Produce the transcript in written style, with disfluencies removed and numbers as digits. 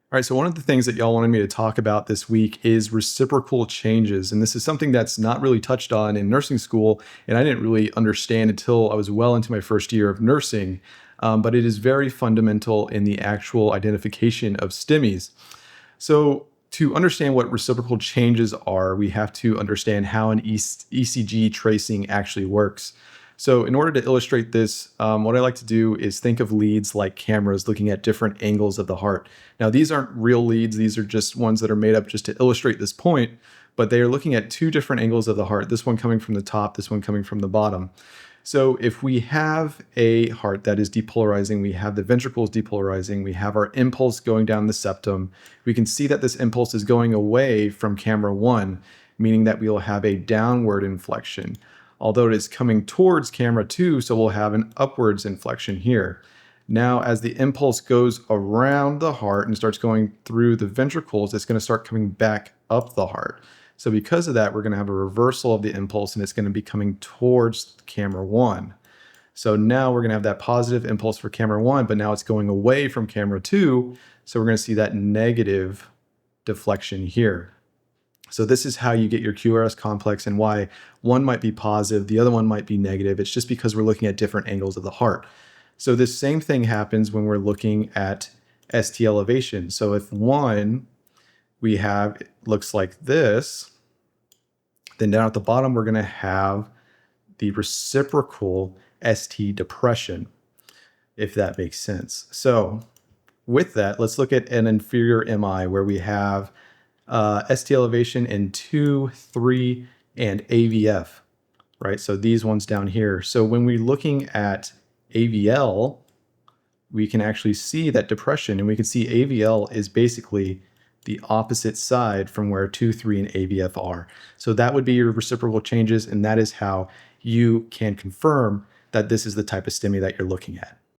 All right, so one of the things that y'all wanted me to talk about this week is reciprocal changes. And this is something that's not really touched on in nursing school, and I didn't really understand until I was well into my first year of nursing. But it is very fundamental in the actual identification of STEMIs. So to understand what reciprocal changes are, we have to understand how an ECG tracing actually works. So in order to illustrate this, what I like to do is think of leads like cameras looking at different angles of the heart. Now, these aren't real leads. These are just ones that are made up just to illustrate this point, but they are looking at two different angles of the heart, this one coming from the top, this one coming from the bottom. So if we have a heart that is depolarizing, we have the ventricles depolarizing, we have our impulse going down the septum, we can see that this impulse is going away from camera 1, meaning that we will have a downward inflection. Although it is coming towards camera 2, so we'll have an upwards inflection here. Now, as the impulse goes around the heart and starts going through the ventricles, it's going to start coming back up the heart. So because of that, we're going to have a reversal of the impulse, and it's going to be coming towards camera 1. So now we're going to have that positive impulse for camera 1, but now it's going away from camera 2. So we're going to see that negative deflection here. So this is how you get your QRS complex and why one might be positive, the other one might be negative. It's just because we're looking at different angles of the heart. So this same thing happens when we're looking at ST elevation. So if one we have looks like this, then down at the bottom we're going to have the reciprocal ST depression, if that makes sense. So with that, let's look at an inferior MI where we have ST elevation in 2, 3, and AVF, right? So these ones down here. So when we're looking at AVL, we can actually see that depression, and we can see AVL is basically the opposite side from where 2, 3, and AVF are. So that would be your reciprocal changes, and that is how you can confirm that this is the type of STEMI that you're looking at.